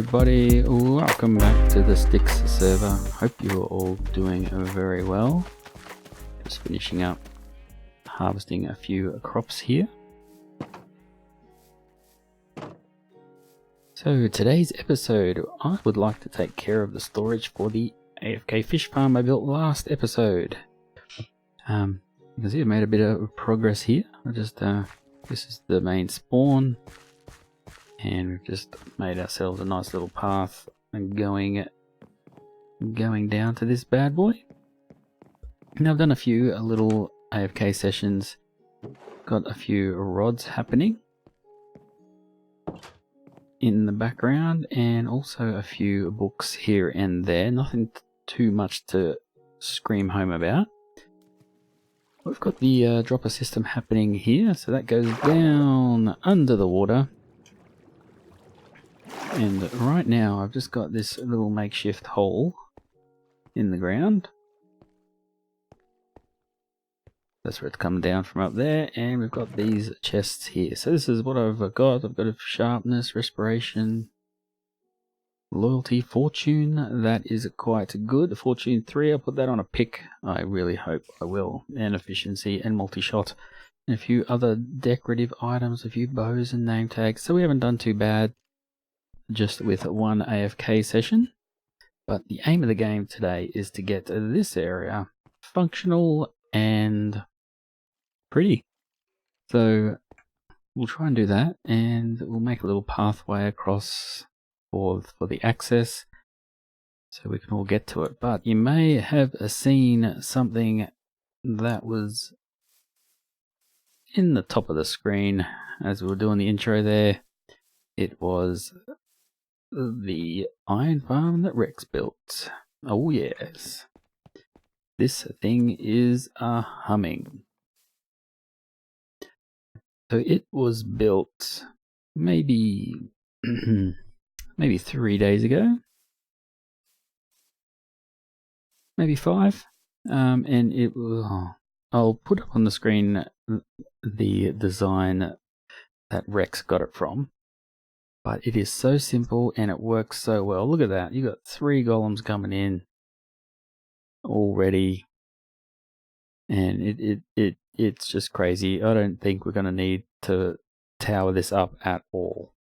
everybody, welcome back to the Sticks server. Hope you're all doing very well. Just finishing up harvesting a few crops here. So today's episode, I would like to take care of the storage for the AFK fish farm I built last episode. You can see I made a bit of progress here. This is the main spawn. And we've just made ourselves a nice little path and going down to this bad boy. Now I've done a few little AFK sessions, got a few rods happening in the background, and also a few books here and there. Nothing too much to scream home about. We've got the dropper system happening here, so that goes down under the water. And right now I've just got this little makeshift hole in the ground. That's where it's come down from up there, and we've got these chests here. So this is what I've got. I've got a sharpness, respiration, loyalty, fortune. That is quite good. Fortune 3, I'll put that on a pick. I really hope I will. And efficiency and multi-shot. And a few other decorative items, a few bows and name tags. So we haven't done too bad. Just with one AFK session, but the aim of the game today is to get this area functional and pretty. So we'll try and do that, and we'll make a little pathway across for the access so we can all get to it. But you may have seen something that was in the top of the screen as we were doing the intro there. It was the iron farm that Rex built. Oh yes. This thing is humming. So it was built maybe 3 days ago. Maybe 5. And it I'll put up on the screen the design that Rex got it from. But it is so simple and it works so well. Look at that. You got 3 golems coming in already. And it's just crazy. I don't think we're going to need to tower this up at all.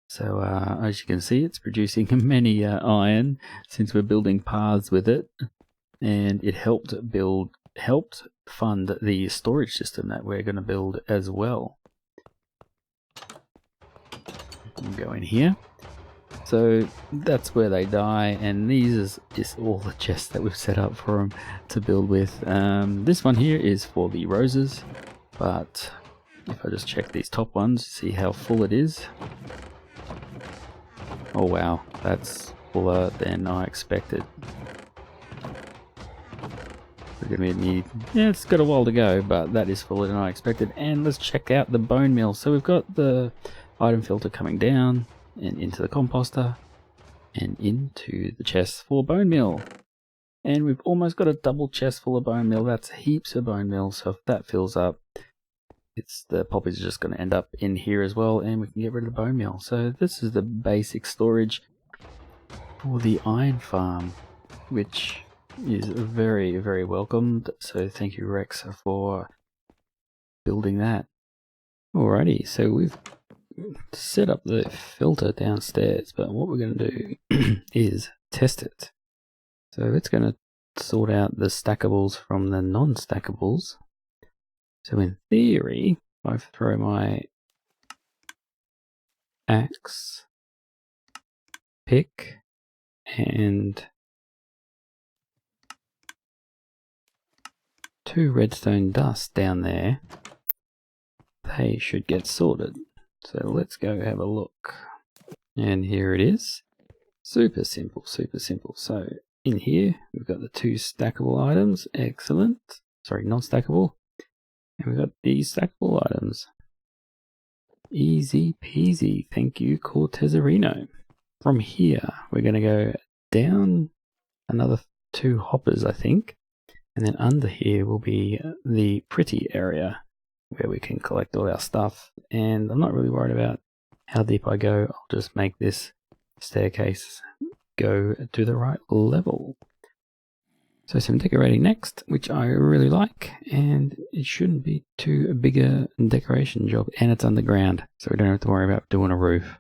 So as you can see, it's producing many iron since we're building paths with it. And it helped fund the storage system that we're going to build as well. Go in here. So that's where they die, and these is all the chests that we've set up for them to build with. This one here is for the roses, but if I just check these top ones, see how full it is. Oh wow, that's fuller than I expected. We're gonna need, yeah, it's got a while to go, but that is fuller than I expected. And let's check out the bone meal. So we've got the item filter coming down and into the composter and into the chest for bone meal. And we've almost got a double chest full of bone meal. That's heaps of bone meal. So if that fills up, the poppies are just going to end up in here as well, and we can get rid of the bone meal. So this is the basic storage for the iron farm, which is very, very welcomed. So thank you, Rex, for building that. Alrighty, so we've set up the filter downstairs, but what we're going to do is test it. So it's going to sort out the stackables from the non-stackables. So in theory, if I throw my axe, pick, and 2 redstone dust down there, they should get sorted. So let's go have a look. And here it is. Super simple, super simple. So in here, we've got the 2 stackable items. Excellent. Sorry, non-stackable. And we've got these stackable items. Easy peasy. Thank you, Cortezerino. From here, we're going to go down another 2 hoppers, I think. And then under here will be the pretty area, where we can collect all our stuff. And I'm not really worried about how deep I go. I'll just make this staircase go to the right level. So some decorating next, which I really like, and it shouldn't be too big a decoration job, and it's underground, so we don't have to worry about doing a roof.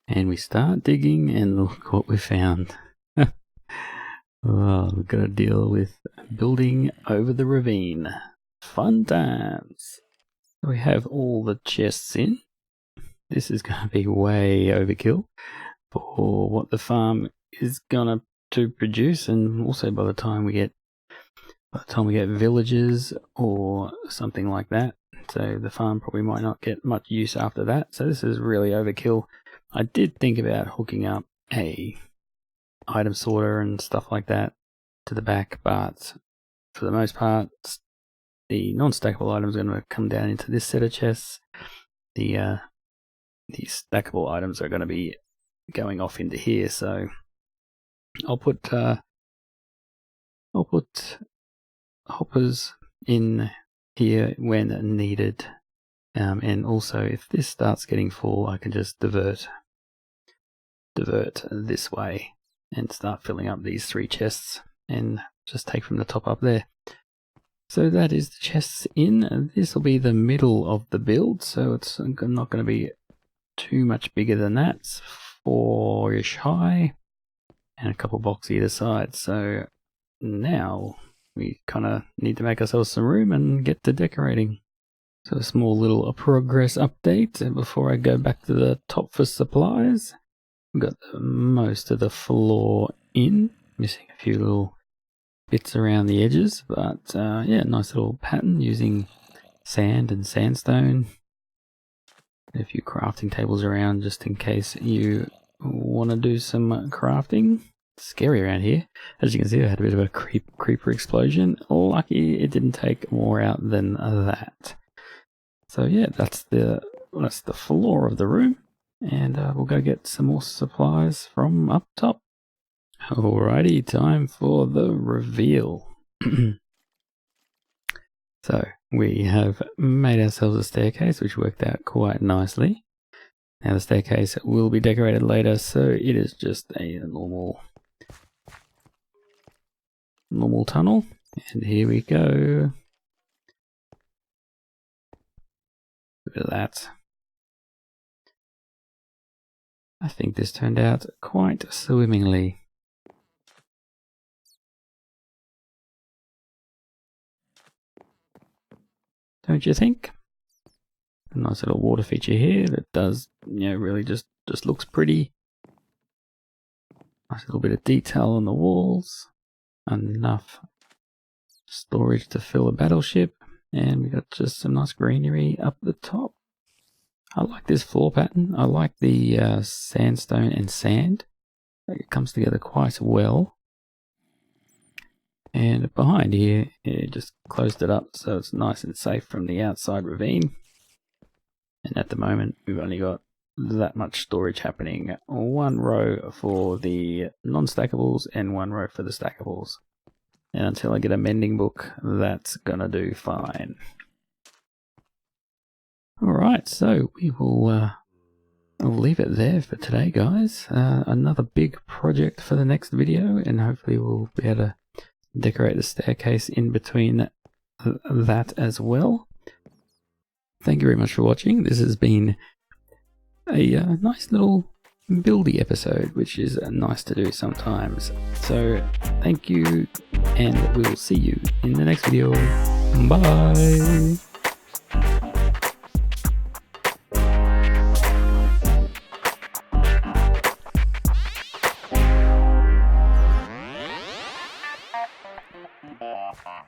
And we start digging, and look what we found. Oh, we've got to deal with building over the ravine. Fun times. We have all the chests in. This is going to be way overkill for what the farm is going to produce, and also by the time we get villages or something like that, so the farm probably might not get much use after that. So this is really overkill. I did think about hooking up a item sorter and stuff like that to the back, but for the most part the non-stackable items are going to come down into this set of chests. The stackable items are going to be going off into here, so I'll put hoppers in here when needed, and also if this starts getting full, I can just divert this way and start filling up these 3 chests and just take from the top up there. So that is the chests in. This will be the middle of the build, so it's not going to be too much bigger than that. It's 4-ish high and a couple blocks either side. So now we kind of need to make ourselves some room and get to decorating. So a small little progress update before I go back to the top for supplies. We've got most of the floor in, missing a few little bits around the edges, but yeah, nice little pattern using sand and sandstone. A few crafting tables around just in case you want to do some crafting. It's scary around here. As you can see, I had a bit of a creeper explosion. Lucky it didn't take more out than that. So yeah, that's the floor of the room, and we'll go get some more supplies from up top. Alrighty, time for the reveal. So we have made ourselves a staircase, which worked out quite nicely. Now the staircase will be decorated later, so it is just a normal tunnel. And here we go. Look at that. I think this turned out quite swimmingly. Don't you think? A nice little water feature here that does, really just looks pretty. Nice little bit of detail on the walls. Enough storage to fill a battleship. And we got just some nice greenery up the top. I like this floor pattern. I like the sandstone and sand. It comes together quite well. And behind here, it just closed it up so it's nice and safe from the outside ravine. And at the moment, we've only got that much storage happening. 1 row for the non-stackables and 1 row for the stackables. And until I get a mending book, that's gonna do fine. Alright, so we will I'll leave it there for today, guys. Another big project for the next video, and hopefully we'll be able to decorate the staircase in between that as well. Thank you very much for watching. This has been a nice little buildy episode, which is nice to do sometimes. So thank you, and we will see you in the next video. Bye. Yeah.